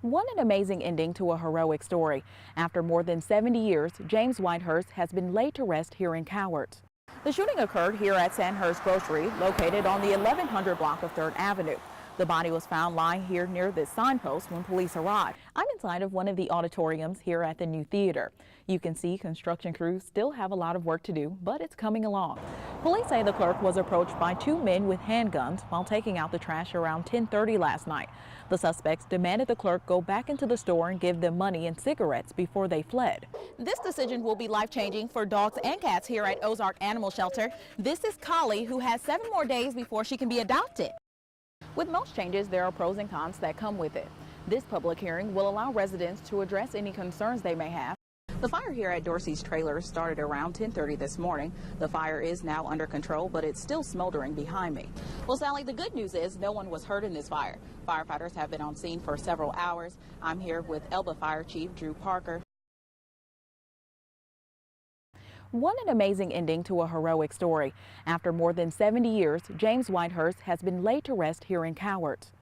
What an amazing ending to a heroic story. After more than 70 years, James Whitehurst has been laid to rest here in Cowards. The shooting occurred here at Sandhurst Grocery, located on the 1100 block of 3rd Avenue. The body was found lying here near this signpost when police arrived. I'm inside of one of the auditoriums here at the new theater. You can see construction crews still have a lot of work to do, but it's coming along. Police say the clerk was approached by 2 men with handguns while taking out the trash around 10:30 last night. The suspects demanded the clerk go back into the store and give them money and cigarettes before they fled. This decision will be life-changing for dogs and cats here at Ozark Animal Shelter. This is Collie, who has 7 more days before she can be adopted. With most changes, there are pros and cons that come with it. This public hearing will allow residents to address any concerns they may have. The fire here at Dorsey's trailer started around 10:30 this morning. The fire is now under control, but it's still smoldering behind me. Well, Sally, the good news is no one was hurt in this fire. Firefighters have been on scene for several hours. I'm here with Elba Fire Chief Drew Parker. What an amazing ending to a heroic story. After more than 70 years, James Whitehurst has been laid to rest here in Cowards.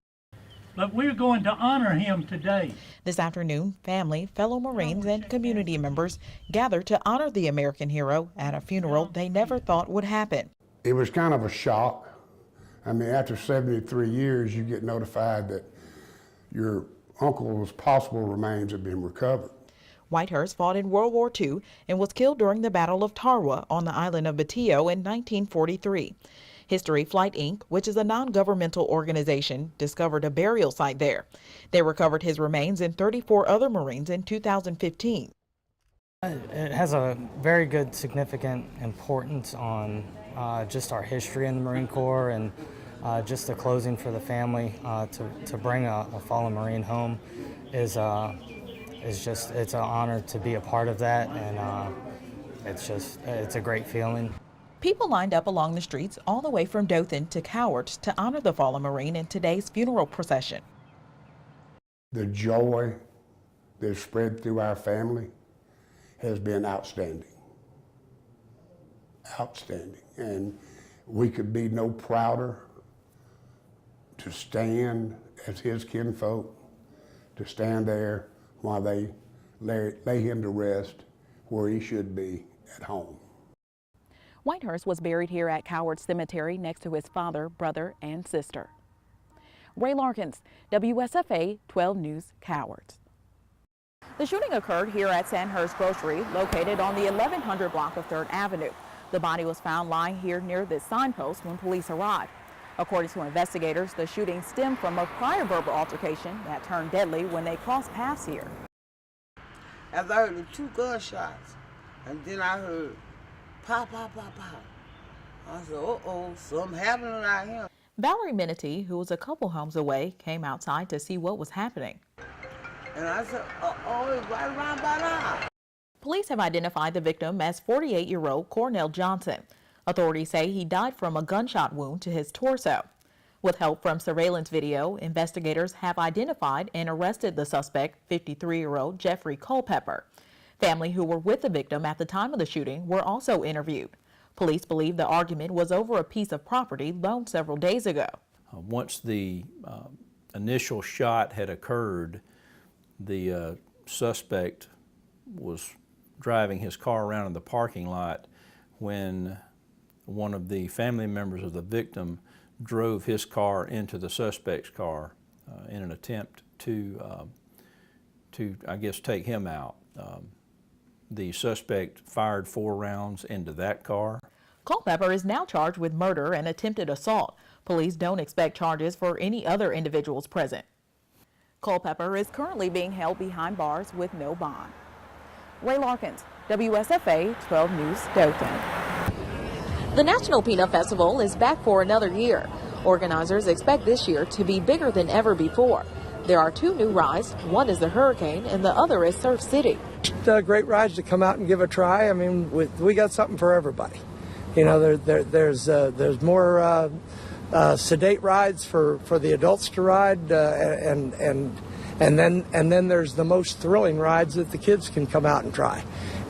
But we're going to honor him today. This afternoon, family, fellow Marines, and community members gathered to honor the American hero at a funeral they never thought would happen. It was kind of a shock. I mean, after 73 years, you get notified that your uncle's possible remains have been recovered. Whitehurst fought in World War II and was killed during the Battle of Tarawa on the island of Batio in 1943. History Flight, Inc., which is a non-governmental organization, discovered a burial site there. They recovered his remains and 34 other Marines in 2015. It has a very good significant importance on just our history in the Marine Corps and just the closing for the family. To bring a fallen Marine home is it's an honor to be a part of that, and it's a great feeling. People lined up along the streets all the way from Dothan to Cowards to honor the fallen Marine in today's funeral procession. The joy that spread through our family has been outstanding. Outstanding. And we could be no prouder to stand as his kinfolk, to stand there while they lay him to rest where he should be, at home. Whitehurst was buried here at Cowards Cemetery next to his father, brother, and sister. Rae Larkins, WSFA 12 News, Cowards. The shooting occurred here at Sandhurst Grocery, located on the 1100 block of 3rd Avenue. The body was found lying here near this signpost when police arrived. According to investigators, the shooting stemmed from a prior verbal altercation that turned deadly when they crossed paths here. After I heard the 2 gunshots, and then I heard pop, pop, pop, pop. I said, uh-oh, something happening out here. Valerie Minity, who was a couple homes away, came outside to see what was happening. And I said, uh-oh, it's right around by now. Police have identified the victim as 48-year-old Cornell Johnson. Authorities say he died from a gunshot wound to his torso. With help from surveillance video, investigators have identified and arrested the suspect, 53-year-old Jeffrey Culpepper. Family who were with the victim at the time of the shooting were also interviewed. Police believe the argument was over a piece of property loaned several days ago. Once the initial shot had occurred, the suspect was driving his car around in the parking lot when one of the family members of the victim drove his car into the suspect's car in an attempt to I guess, take him out. The suspect fired 4 rounds into that car. Culpepper is now charged with murder and attempted assault. Police don't expect charges for any other individuals present. Culpepper is currently being held behind bars with no bond. Rae Larkins, WSFA 12 News, Dothan. The National Peanut Festival is back for another year. Organizers expect this year to be bigger than ever before. There are 2 new rides. One is the Hurricane and the other is Surf City. Great rides to come out and give a try. I mean, we got something for everybody. You know, there's more sedate rides for the adults to ride, and then there's the most thrilling rides that the kids can come out and try,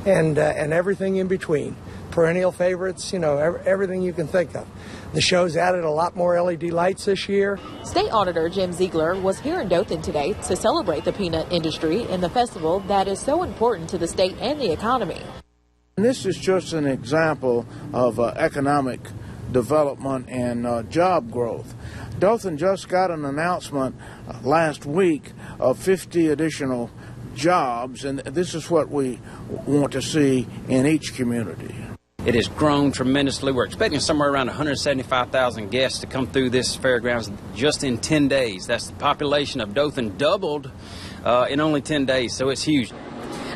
and everything in between. perennial favorites, everything you can think of. The show's added a lot more LED lights this year. State Auditor Jim Ziegler was here in Dothan today to celebrate the peanut industry in the festival that is so important to the state and the economy. And this is just an example of economic development and job growth. Dothan just got an announcement last week of 50 additional jobs, and this is what we want to see in each community. It has grown tremendously. We're expecting somewhere around 175,000 guests to come through this fairgrounds just in 10 days. That's the population of Dothan doubled in only 10 days, so it's huge.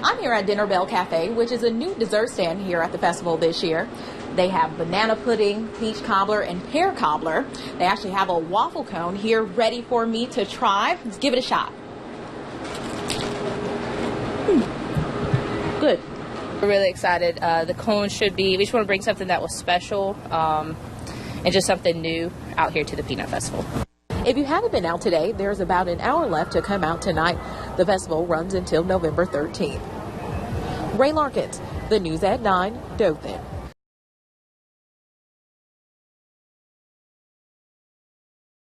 I'm here at Dinner Bell Cafe, which is a new dessert stand here at the festival this year. They have banana pudding, peach cobbler, and pear cobbler. They actually have a waffle cone here ready for me to try. Let's give it a shot. Good. We're really excited. The cone we just want to bring something that was special and just something new out here to the Peanut Festival. If you haven't been out today, there's about an hour left to come out tonight. The festival runs until November 13th. Rae Larkins, the News at 9, Dothan.